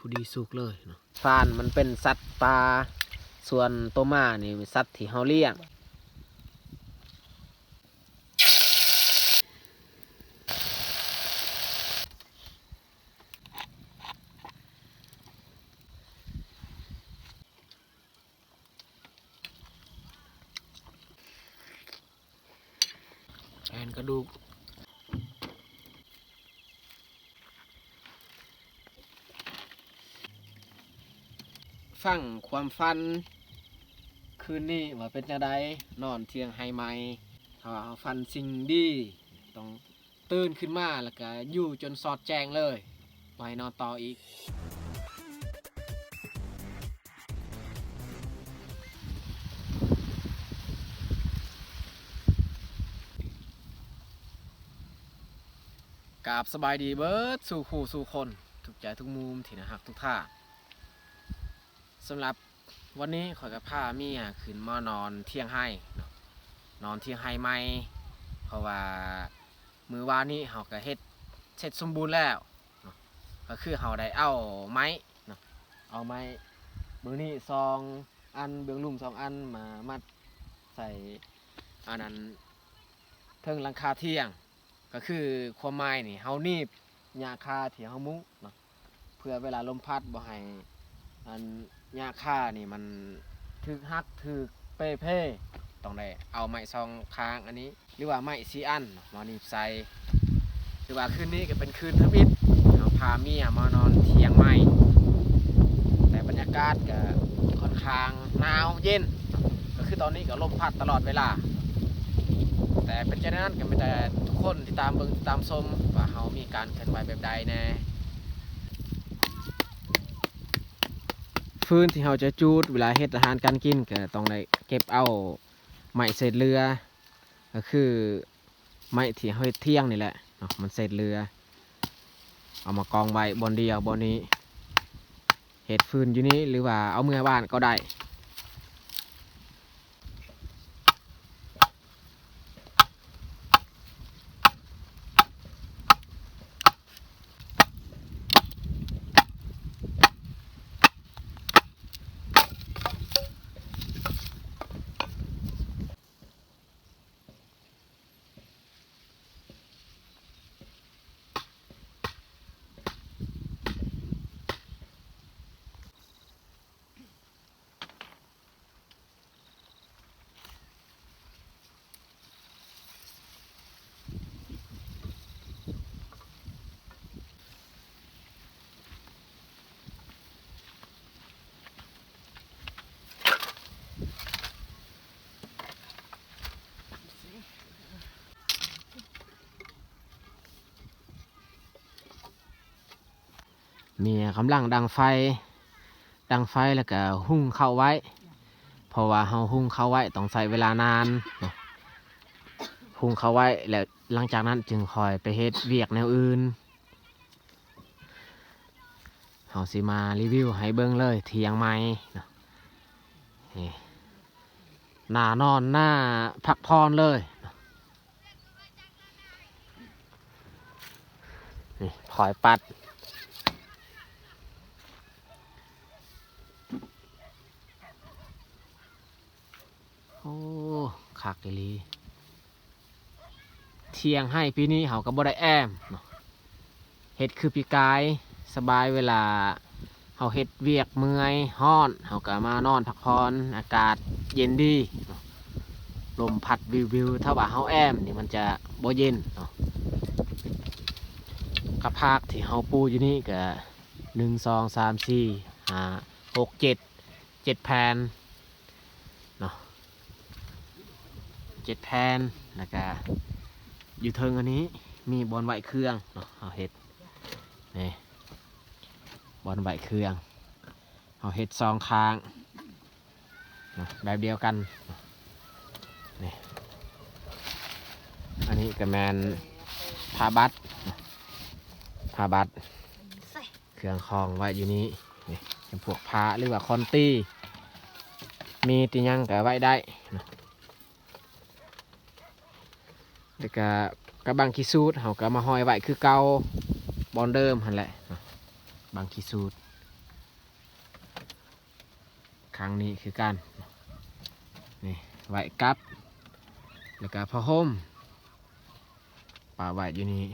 ผู้ดีสุกเลยเนาะฟานมันเป็นสัตว์ป่าส่วนตัวม้านี่เป็นสัตว์ที่เฮาเลี้ยงแอนกระดูกฟังความฟันคืนนี้ว่าเป็นจังไดนอนเที่ยงไฮไหมถ้าว่าเราฟันสิ่งดีต้องตื่นขึ้นมาแล้วก็อยู่จนสอดแจงเลยไปนอนต่ออีกกราบสบายดีเบิดสู่คู่สู่คนทุกใจทุกมุมที่นะฮักทุกท่าสำหรับวันนี้ขอยกับผ้าเมียขึ้นมานอนเที่ยงให้นอนเที่ยงให้ไหมเพราะว่ามือวานนี้เขาก็เฮ็ดเสร็จสมบูรณ์แล้วก็คือเขาได้เอาไม้เอาไม้มือนี้2 อันเบื้องลุ่ม2 อันมามัดใส่อันนั้นเทิงหลังคาเที่ยงก็คือความหมายนี่เฮานีบหญ้าคาที่เฮามุ้งเนาะเพื่อเวลาลมพัดบ่ให้อันหญ้าคานี่มันถึกหักถึกเป้เพ่ต้องได้เอาไม้2 ข้างอันนี้หรือว่าไม้4 อันมานีบใส่คือว่าคืนนี้ก็เป็นคืนทมิตรเฮาพาเมียมานอนเที่ยงใหม่แต่บรรยากาศก็ค่อนข้างหนาวเย็นก็คือตอนนี้ก็ลมพัดตลอดเวลาแต่เป็นเช่นนั้นก็ไม่แต่ทุกคนที่ตามเบิ่งตามชมว่าเขามีการเคลื่อนไหวแบบใดแน่ฟืนที่เขาจะจูดเวลาเฮ็ดอาหารการกินก็ต้องได้เก็บเอาไม้เศษเรือก็คือไม้ที่เขาเฮ็ดเที่ยงนี่แหละเนาะมันเศษเรือเอามากองไว้บนเดียวบนนี้เฮ็ดฟืนอยู่นี้หรือว่าเอาเมื่อบ้านก็ได้เมียกำลังดังไฟแล้วก็หุ้งเข้าไว้เพราะว่าเฮาหุ้งเข้าไว้ต้องใช้เวลานานหุ้งเข้าไว้แล้วหลังจากนั้นจึงคอยไปเฮ็ดเวียกแนวอื่นเฮาสิมารีวิวให้เบิ่งเลยเที่ยงใหม่หน้านอนหน้าพักผ่อนเลยนี่คอยปัดโอ้คักอีหลีเที่ยงให้ปีนี้เขาก็บ่ได้แอมเฮ็ดคือปีกายสบายเวลาเขาเฮ็ดเวียกเมื่อยฮ้อนเขาก็มานอนพักผ่อนอากาศเย็นดีลมพัดวิวถ้าว่าเขาแอมนี่มันจะบ่เย็นกระพากที่เขาปูอยู่นี่ก็1 2 3 4 5 6 7 แผ่นเนาะ7 แผ่นแล้วก็อยู่เทิงอันนี้มีบอลไหวเครื่องเนาะเอาเห็ดนี่บอลไหวเครื่องเอาเห็ด2 ข้างแบบเดียวกันนี่อันนี้ก็แมนพาบัตเครื่องคลองไว้อยู่นี้นี่เป็นพวกพาหรือว่าคอนตี้มีติยังก็ไว้ได้แล้วก็กระบังขี้สูดเขาก็มาห้อยไว้คือเก่าบอลเดิมหั่นแหละบางขี้สูด รั้งนี้คือกันนี่ไว้กับแล้วก็ผ้าห่มป่าไว้อยู่นี่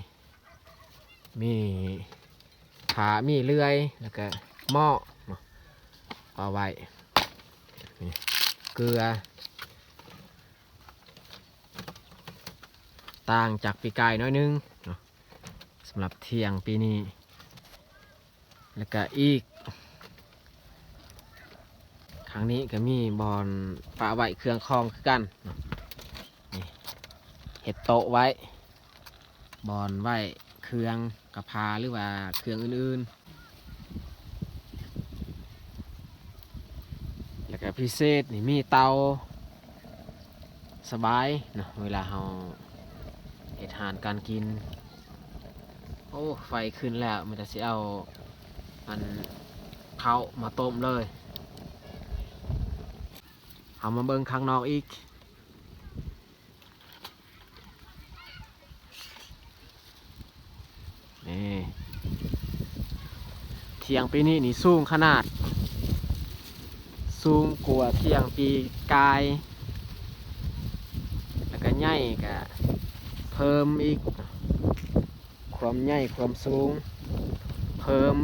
มีขามีเลื่อยแล้วก็หม้อป่าไว้นี่เกลือต่างจากปีกายน้อยนึงสำหรับเที่ยงปีนี้แล้วก็อีกครั้งนี้ก็มีบอลปลาไว้เครื่องคลองคือกันนี่เห็ดโตะไว้บอลไว้เครื่องกระพาหรือว่าเครื่องอื่นๆแล้วก็พิเศษนี่มีเตาสบายนะเวลาเราเห็ดอาหารการกินโอ้ไฟขึ้นแล้วมันจะสิเอามันเข้ามาต้มเลยเอามาเบิ่งข้างนอกอีกนี่เที่ยงปีนี้นี่สูงขนาดสูงกว่าเที่ยงปีกายแล้วก็ใหญ่ก็เพิ่มอีกความใหญ่ความสูงเพิ่ม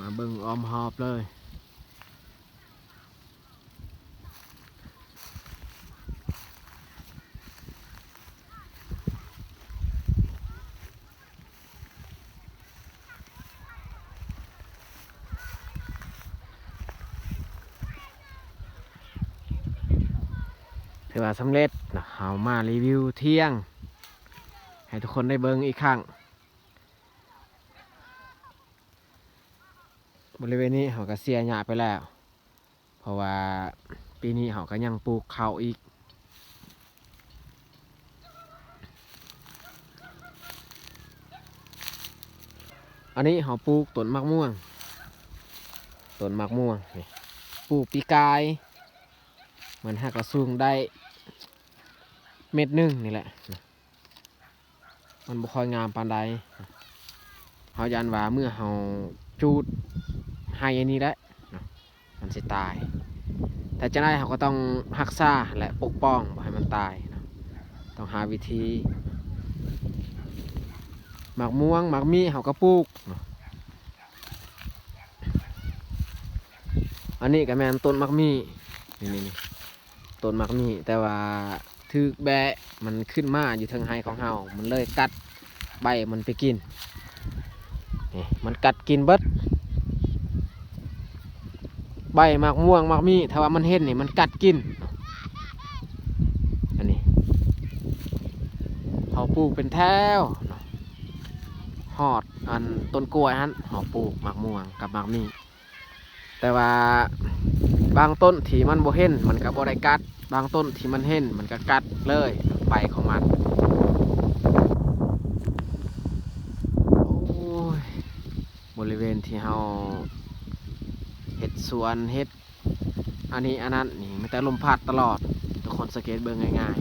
มาเบิ่งอ้อมหอบเลยถือว่าสำเร็จนะเอามารีวิวเที่ยงให้ทุกคนได้เบิ่งอีกครั้งบริเวณนี้เขาก็เสียหญ้าไปแล้วเพราะว่าปีนี้เขาก็ยังปลูกข้าวอีกอันนี้เขาปลูกต้นมะม่วงต้นมะม่วงนี่ปลูกปีกายมันหักกระสูงได้เม็ดหนึงนี่แหละมันบ่ค่อยงามปานใดเขายันว่าเมื่อเขาจูดให้อันนี้แล้วมันสิตายแต่จะได้เขาก็ต้องรักษาและปกป้องบ่ให้มันตายต้องหาวิธีหมากม่วงหมากมีเขาก็ปลูกอันนี้ก็แม่นต้นหมากมีนี่ต้นหมากมีแต่ว่าถือแบะมันขึ้นมาอยู่ทางไฮของเฮามันเลยกัดใบมันไปกินนี่มันกัดกินเบิดใบหมากม่วงหมากมีถ้าว่ามันเห็นนี่มันกัดกินอันนี้เขาปลูกเป็นแถวหอดอันต้นกล้วยฮั่นเขาปลูกหมากม่วงกับหมากมีแต่ว่าบางต้นที่มันบ่เห็นมันก็บ่ได้กัดบางต้นที่มันเห็นมันก็กัดเลยใบของมันโอ้ยบริเวณที่เฮาเฮ็ดสวนเฮ็ดอันนี้อันนั้นนี่มีแต่ลมพัดตลอดทุกคนสังเกตเบิ่งง่าย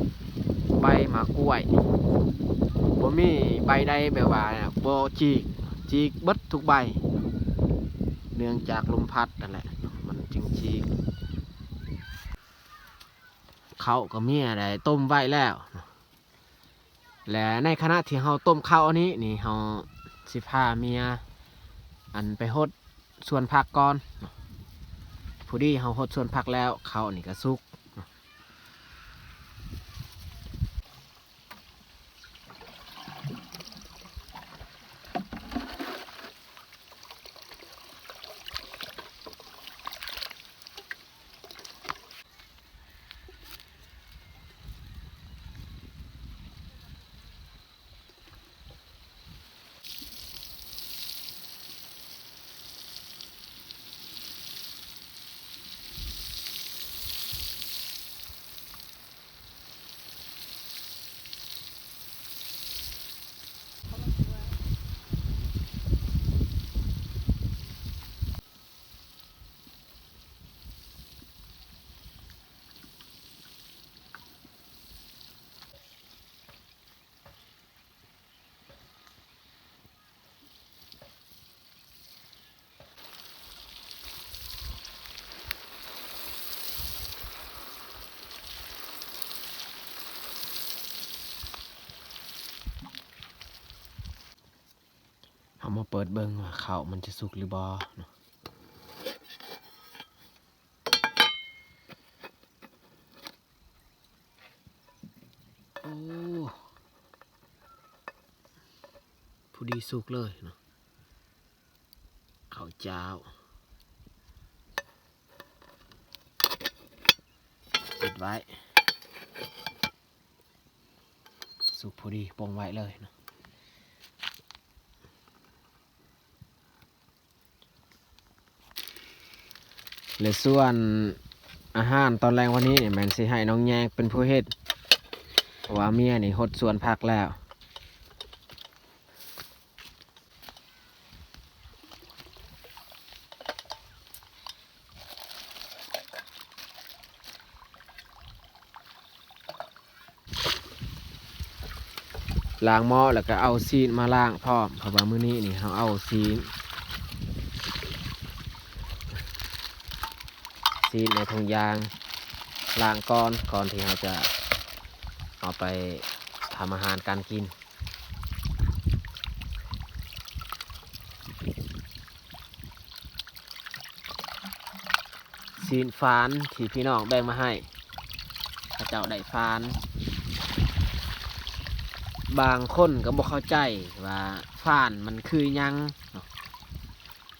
ๆใบหมากกล้วยบ่มีใบใดแบบว่าบ่จีกเบิดทุกใบเนื่องจากลมพัดนั่นแหละมันจึงจีกเขาก็มีอะไรต้มไว้แล้วและในขณะที่เราต้มข้าวอันนี้นี่เราสิพาเมียอันไปหดส่วนผักก่อนพอดีเราหดส่วนผักแล้วข้าวนี่ก็สุก เปิดเบิ่งว่าข้าวมันจะสุกหรือบ่เนาะโอ้ผู้ดีสุกเลยเนาะข้าวเจ้าปิดไว้สุกพอดีปรุงไว้เลยเนาะและส่วนอาหารตอนแรกวันนี้เนี่ยแมนสิให้น้องแยกเป็นผู้เฮ็ดเพราะว่าเมียนี่หดสวนผักแล้วล้างหม้อแล้วก็เอาซีนมาล้างพร้อมเพราะว่ามื้อนี้นี่เขาเอาซีนในถุงยางล้างก่อนที่เราจะเอาไปทำอาหารการกินซีนฟานที่พี่น้องแบ่งมาให้พระเจ้าได้ฟานบางคนก็บอกเข้าใจว่าฟ้านมันคือยัง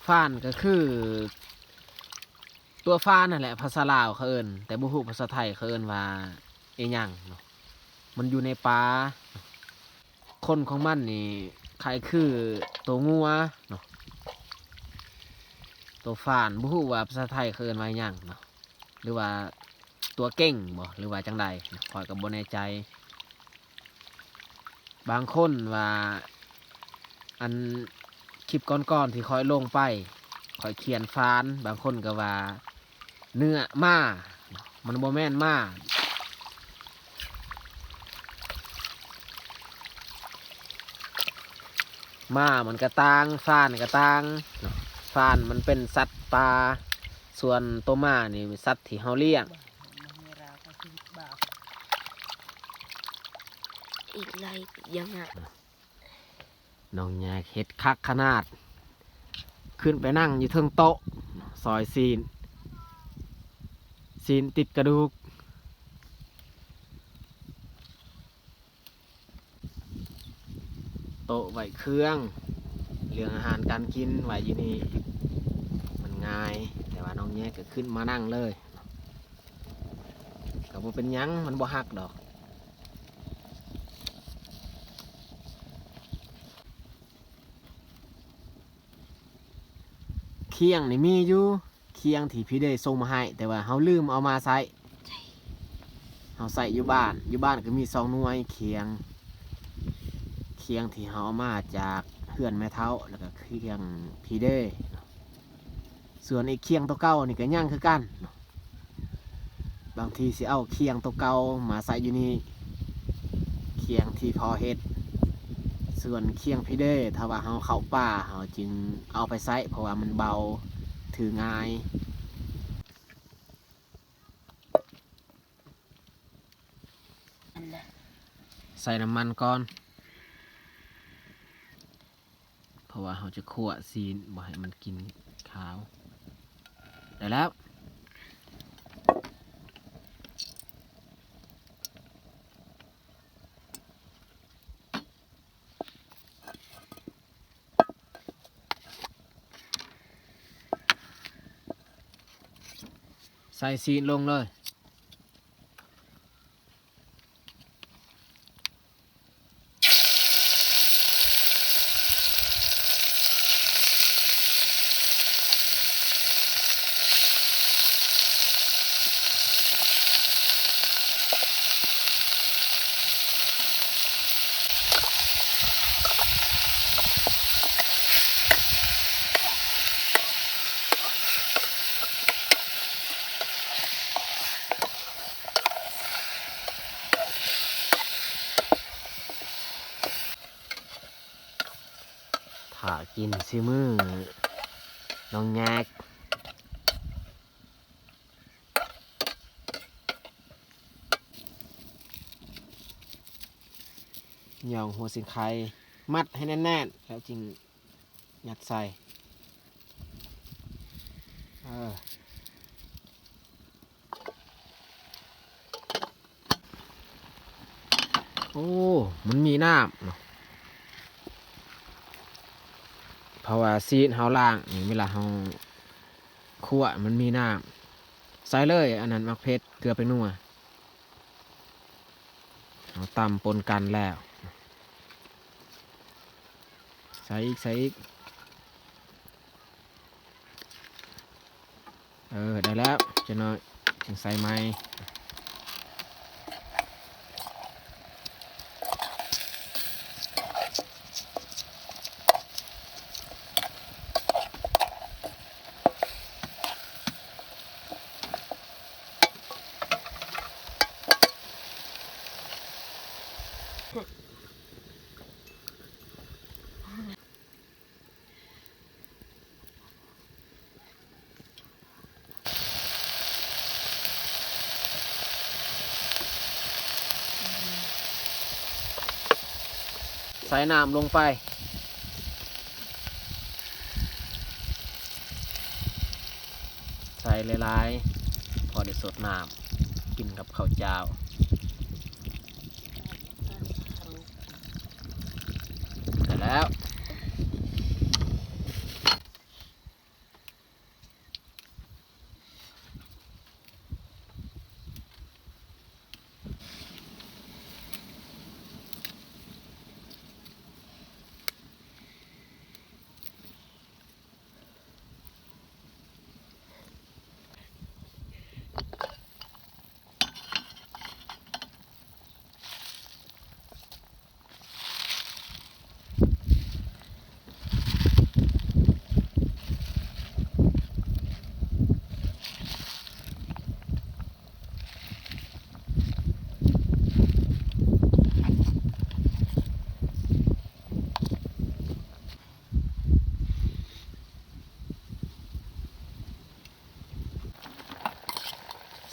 ฟ้านก็คือตัวฟ้านนั่นแหละภาษาลาวเขาเอิ้นแต่บุฮูภาษาไทยเขาเอิ้นว่าเอียงเนาะมันอยู่ในป่าคนของมันนี่ใครคือตัวงัวเนาะตัวฟ้านบุฮูว่าภาษาไทยเขาเอิ้นว่าหยังเนาะหรือว่าตัวเก่งบ่หรือว่าจังใดข้อยก็บ่แน่ใจบางคนว่าอันคลิปก่อนๆที่คอยลงไปคอยเขียนฟานบางคนก็ว่าเนื้อม้ามันบ่แม่นม้ามันกระตางฟานกระตางฟานมันเป็นสัตว์ป่าส่วนตัวม้านี่เป็นสัตว์ที่เฮาเลี้ยงอีกไรยังไงน้องแยกเฮ็ดคักขนาดขึ้นไปนั่งอยู่เทิงโต๊ะซอยซีนติดกระดูกโต๊ะไว้เครื่องเรื่องอาหารการกินไว้อยู่นี่มันง่ายแต่ว่าน้องแยกก็ขึ้นมานั่งเลยก็บ่เป็นยังมันบ่หักดอกเคียงนี่มีอยู่เคียงที่พี่ได้ส่งมาให้แต่ว่าเฮาลืมเอามาใส่เฮาใส่อยู่บ้านก็มี2 หน่วยเคียงที่เฮาเอามาจากเพื่อนแม่เฒ่าแล้วก็เคียงพี่เด้ส่วนไอ้เคียงตัวเก่านี่ก็ยังคือกันบางทีสิเอาเคียงตัวเก่ามาใส่อยู่นี่เคียงที่พอเฮ็ดส่วนเคียงพี่เด้ถ้าว่าเฮาเข้าป่าเฮาจึงเอาไปใส่เพราะว่ามันเบาถือง่ายใส่น้ำมันก่อนเพราะว่าเราจะคั่วซีนบ่ให้มันกินขาวได้แล้วใส่ซีนลงเลยถ้ากินซิมือน้องแยกเหย่าหัวสิงไข่มัดให้แน่นๆแล้วจึง ยัดใส่โอ้ มันมีน้ำเนาะเพราะว่าซีดเฮาล่างอย่างเวลาเฮาคั่วมันมีน้ำใส่เลยอันนั้นมักเพชรเกลือไปนัวเอาตำปนกันแล้วใส่อีกได้แล้วจะน้อยยังใส่ไหมใส่น้ำลงไปใส่หลายๆพอได้สดน้ำกินกับข้าวเจ้าแต่แล้ว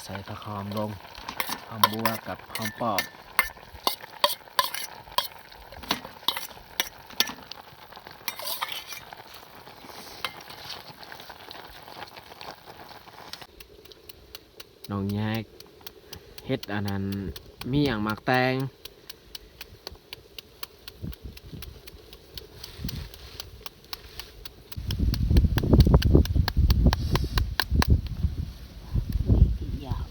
ใส่ผักหอมลงหอมบัวกับหอมปอบน้องแยกเฮ็ดอันนั้นมีอย่างหมักแตงยาว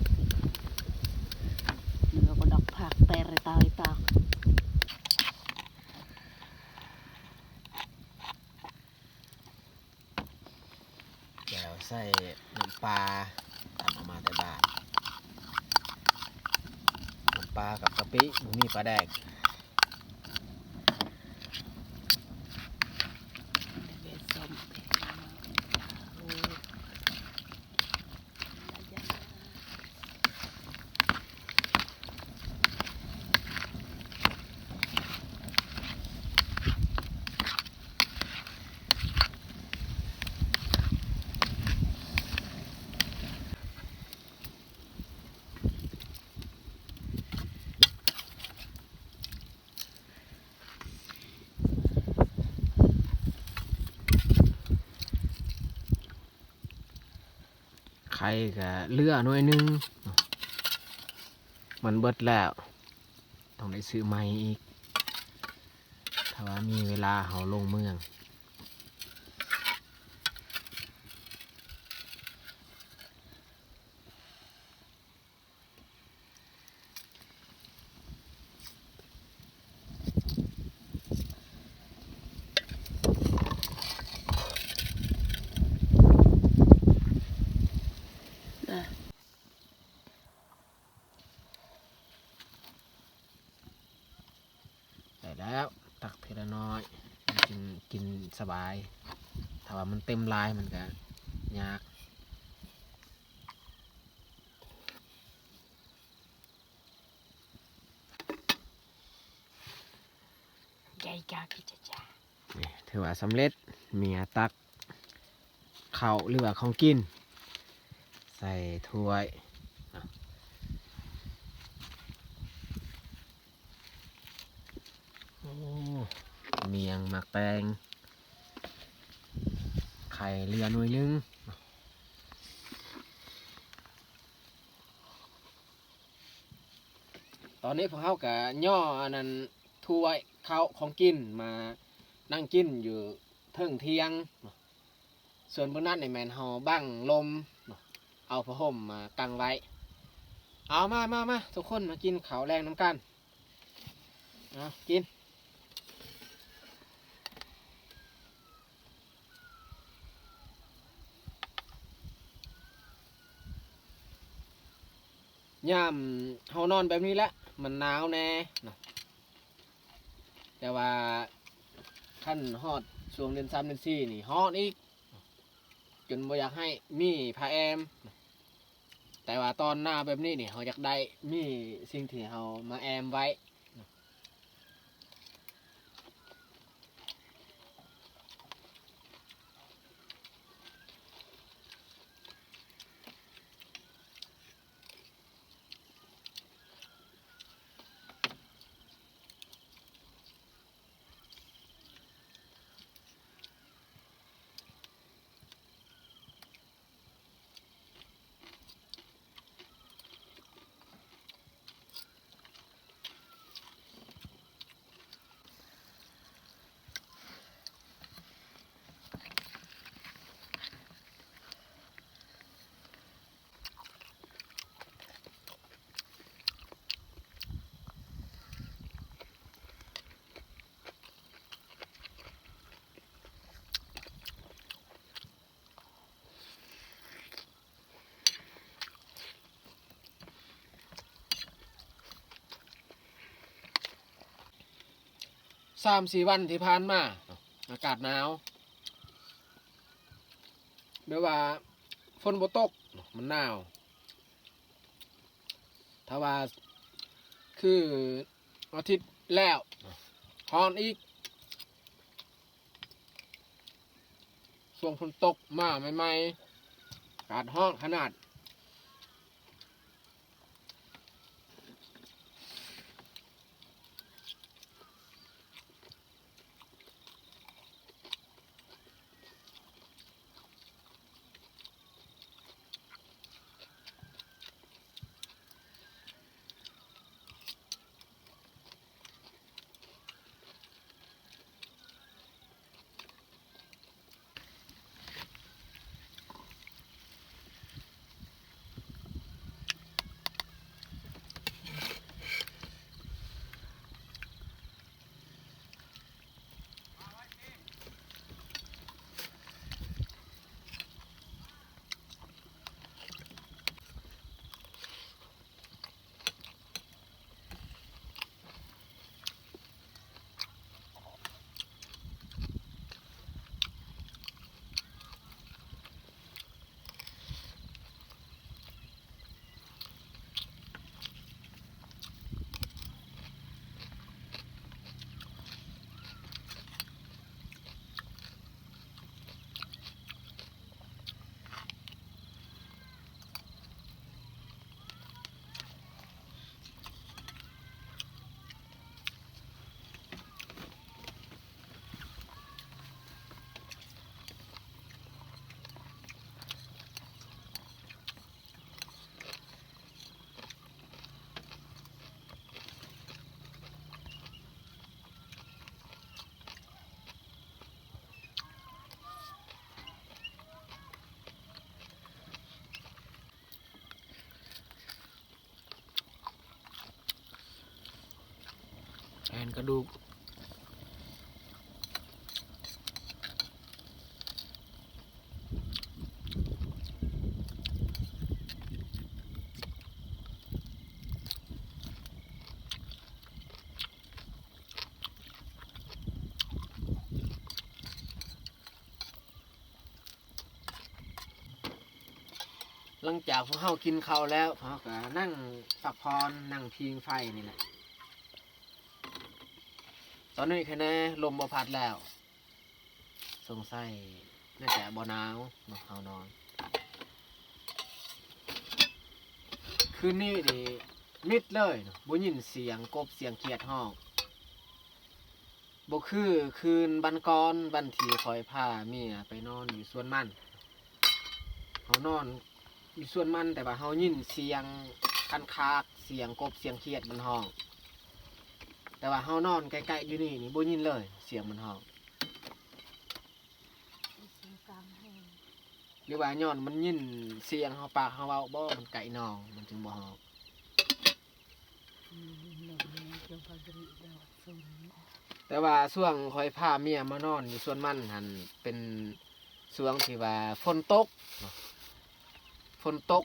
เนื้อก็ดอกผักแต่ไรตายปาก เดี๋ยวใส่น้ำปลาทำออกมาแต่บ้านน้ำปลากับกะปิมีปลาแดก เบ็ดส้มไข่กับเลือหน่อยนึงมันเบิดแล้วต้องได้ซื้อใหม่อีกถ้าว่ามีเวลาเขาลงเมืองได้แล้วตักทีละน้อยกินสบายถ้าว่ามันเต็มลายมันก็ยาก ใหญ่จ้ากิจจ้า นี่ถือว่าสำเร็จเมียตักข้าวหรือว่าของกิน ใส่ถ้วยโอ้เมียงหมักแตง ไข่เรือหน่วยนึงตอนนี้พวกเขากับย่ออันนั้นถ้วยข้าวของกินมานั่งกินอยู่เทิงเทียงส่วนบนนั้นในแมนเฮาบั้งลมเอาผ้าห่มมากังไว้เอามาทุกคนมากินข้าวแรงน้ำกันเอากินย่ามเฮานอนแบบนี้แหละมันหนาวแน่นะแต่ว่าขั้นฮอดช่วงเดือน3เดือน4นี่ฮอดอีกจนบ่อยากให้มีผ้าแอมแต่ว่าตอนหน้าแบบนี้นี่เขาอยากได้มีสิ่งที่เขามาแอมไว้3-4 วันที่ผ่านมาอากาศหนาวแบบว่าฝนบ่ตกมันหนาวถ้าว่าคืออาทิตย์แล้วฮ้อนอีกช่วงฝนตกมาใหม่ๆอากาศฮ้อนขนาดแอนกระดูกหลังจากพวกเขากินข้าวแล้วพวกเขาก็นั่งพักผ่อนนั่งพิงไฟนี่แหละตอนนี้แค่นี้ลมบ่พัดแล้วสงสัยน่าจะบ่หนาวเนาะเขานอนคืนนี้ดิมิดเลยเนาะบ่ยินเสียงกบเสียงเขียดห้อง บ่คือคืนบันกรบันที่คอยพาเมียไปนอนอยู่สวนมันเขานอนอยู่สวนมันแต่ว่าเขายินเสียงคันคากเสียงกบเสียงเขียดมันห้องแต่ว่าเขานอนใกล้ๆอยู่นี่บ่ยินเลยเสียงมันห้องหรือว่าย้อนมันยินเสียงเขาปากเขาเว้าบ่มันไก่นองมันจึงบ่ห้องแต่ว่าช่วงคอยพาเมียมานอนอยู่สวนมันหันเป็นช่วงที่ว่าฝนตกเนาะฝนตก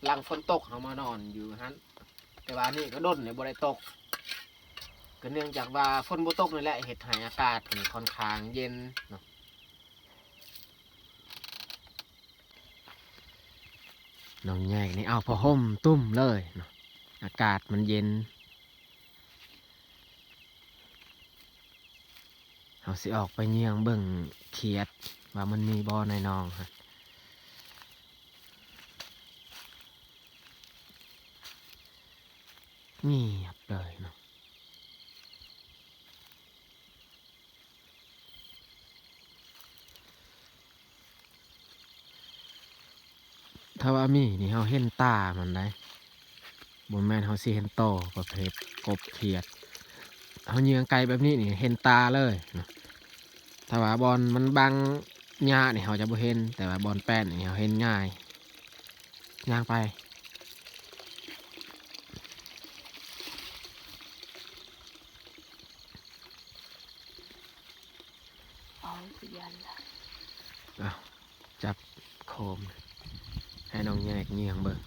หลังฝนตกเขามานอนอยู่ฮันแต่ว่านี่ก็ด้นเนี่ยบ่ได้ตกก็เนื่องจากว่าฝนบ่ตกนี่แหละเฮ็ดให้อากาศนี่ค่อนข้างเย็นเนาะน้องแยกนี่เอาผ้าห่มตุ้มเลยเนาะอากาศมันเย็นเอาสิออกไปเยี่ยงเบิ่งเขียดว่ามันมีบ่อในหนองฮะเงียบเลยเนาะถ้าว่ามีนี่เฮาเห็นตามันได้บ่แม่นเฮาสิเห็นโตประเภทกบเขียดเฮาเยืองไกลแบบนี้นี่เห็นตาเลยเนาะถ้าว่าบอลมันบังหญ้านี่เฮาจะบ่เห็นแต่ว่าบอลแป้นนี่เฮาเห็นง่ายย่างไป เอาไปยันละ อ้าวจับโคมให้น้องแยกเงียงเบิ่ง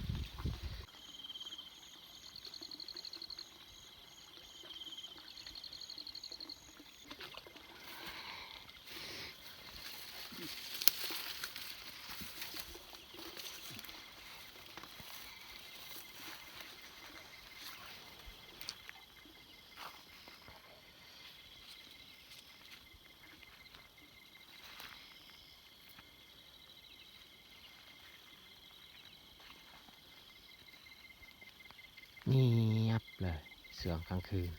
เงียบเลยเสียงกลางคืน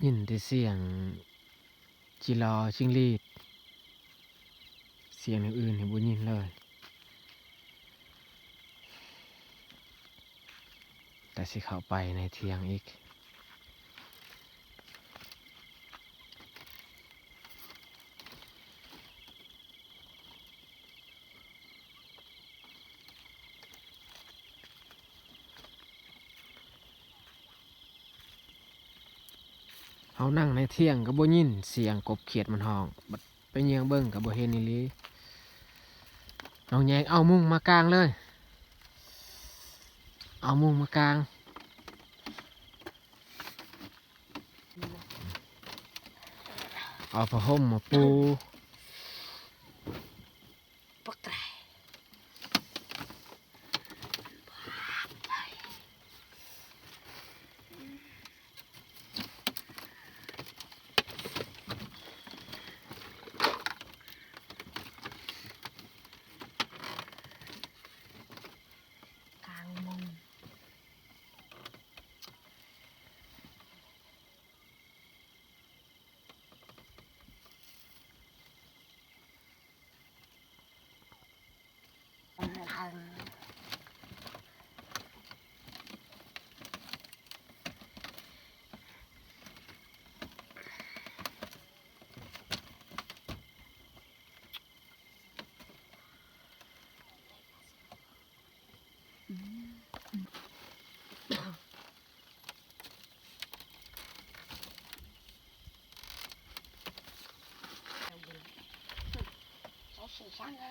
ยินแต่เสียงจิรอชิงลีดเสียงอย่างอื่นเห็นบุญยินเลยแต่สิเข้าไปในเทียงอีกเขานั่งในเที่ยงก็บ่ยินเสียงกบเขียดมันห้องบัดไปเยียงเบิ่งกับบ่เห็นอีหลีน้องแยงเอามุ้งมากางเลยเอามุ้งมากางเอาผ้าห่มมาปู ปักไตรกลางมุงทางใช้สีช่างไง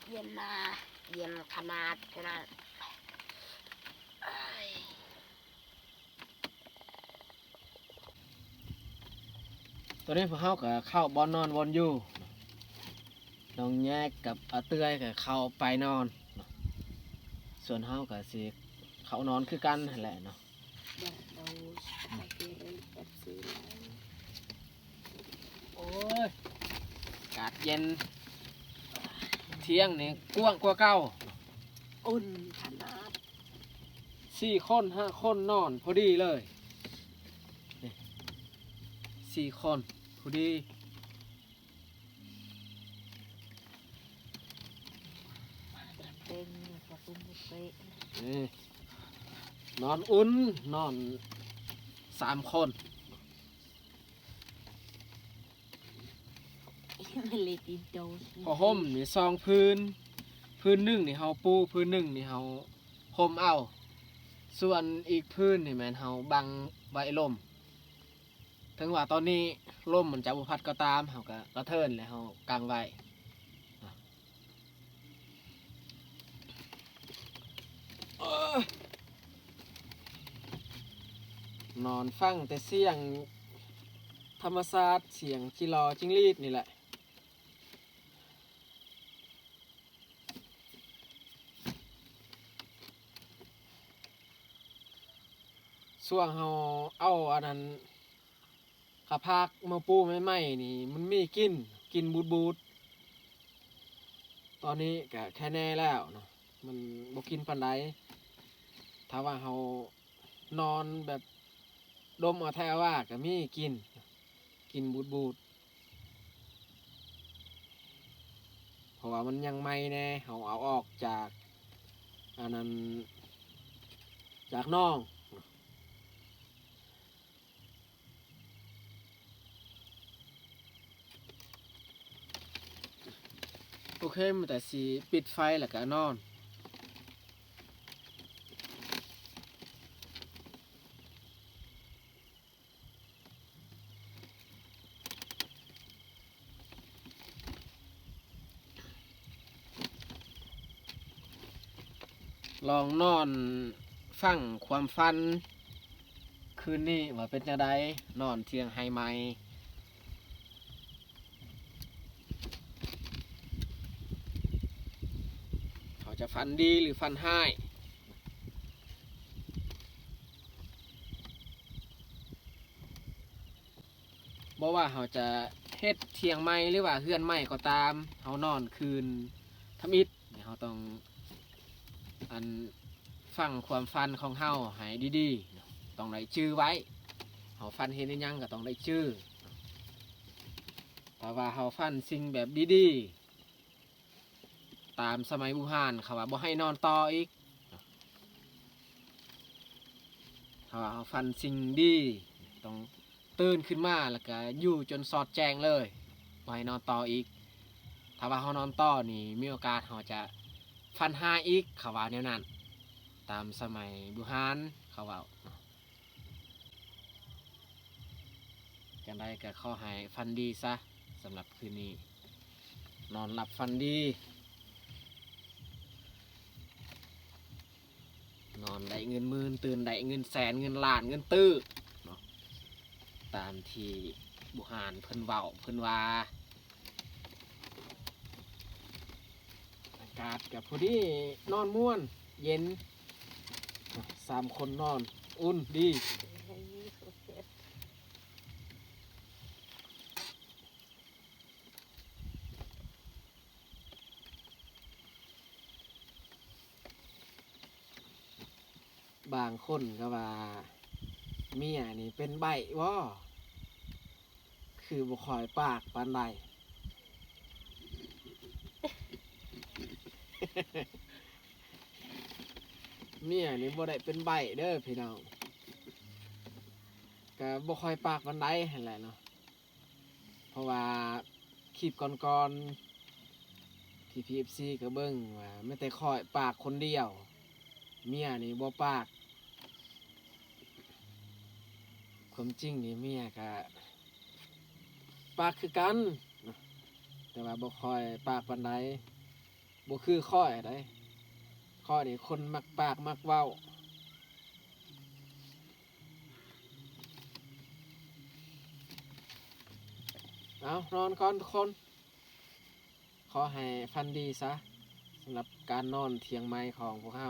เย็นมาเย็นขนาดขนาดเอ้ย ตอนนี้พวกเขาก็เข้าบอนนอนบอนอยู่น้องแยกกับอาเตื้อยก็เข้าไปนอนส่วนเขาก็สิเขานอนคือกันนั่นแหละเนาะ Dah tahu pakai versi lain. โอ้ยอากาศเย็นเที่ยงนี่กว้างกว่าเก่า Un kanat. 4 คน 5 คนนอนพอดีเลยนี่4 คนพอดี เป็นกระตุ้นเป๊ะ นี่นอนอุ่นนอน3 คน มันเลยตีโดส พอห่มนี่2 พื้นหนึ่งนี่เฮาปูพื้นหนึ่งนี่เฮาห่มเอา ส่วนอีกพื้นนี่แม่นเฮาบังไว้ลมถึงว่าตอนนี้ลมมันจะบ่พัดก็ตามเฮาก็กระเทินแล้วเฮากางไว้นอนฟังแต่เสียงธรรมชาติเสียงจิรอจิ้งหรีดนี่แหละช่วงเฮาเอาอันนั้นขาพากมาปูใหม่ๆนี่มันมีกินบูดตอนนี้ก็แค่แน่แล้วเนาะมันบ่กินปานใดถ้าว่าเฮานอนแบบดมเอาแท้ว่าก็มีกินบูดเพราะว่ามันยังใหม่แน่เฮาเอาออกจากอันนั้นจากน้องโอเคมันแต่สีปิดไฟแล้วก็นอนลองนอนฟังความฝันคืนนี้ว่าเป็นจังไดนอนเที่ยงไฮไหมเขาจะฝันดีหรือฝันร้ายบ่ว่าเขาจะเฮ็ดเที่ยงไหมหรือว่าเฮือนไหมก็ตามเขานอนคืนทำอิฐเนี่ยเขาต้องอันฟังความฝันของเฮาให้ดีๆต้องได้ชื่อไว้เขาฝันเห็นอิหยังก็ต้องได้ชื่อแต่ว่าเขาฝันสิ่งแบบดีๆตามสมัยโบราณเขาว่าบ่ให้นอนต่ออีกเขาว่าเขาฝันสิ่งดีต้องตื่นขึ้นมาแล้วก็อยู่จนสอดแจ้งเลยบ่ให้นอนต่ออีกถ้าว่าเขานอนต่อนี่มีโอกาสเขาจะฝันหายอีกเขาว่าแนวนั้นตามสมัยโบราณเขาว่าจังไดก็ขอให้ฝันดีซะสำหรับคืนนี้นอนหลับฝันดีนอนได้เงินหมื่นตื่นได้เงินแสนเงินล้านเงินตื้อเนาะตามที่โบราณเพิ่นเว้าเพิ่นว่าอากาศกับพอดีนอนม่วนเย็น3 คนนอนอุ่นดี บางคนก็ว่าเมียนี่เป็นใบว่คือบ่คอยปากปานใด เมียนี่บ่ได้เป็นใบเด้อพี่น้องก็บ่คอยปากปานใดหั่นแหละเนาะเพราะว่าคลิปก่อนๆที่ PFC ก็เบิ่งว่าไม่แต่คอยปากคนเดียวเมียนี่บ่ปากความจริงนี่เมียก็ปากคือกันเนาะแต่ว่าบ่คอยปากปานใดบ่คือข้อยใดข้อยนี่คนมักปากมักเว้าเอานอนก่อนทุกคนขอให้ฟันดีซะสำหรับการนอนเที่ยงไม้ของพวกเฮา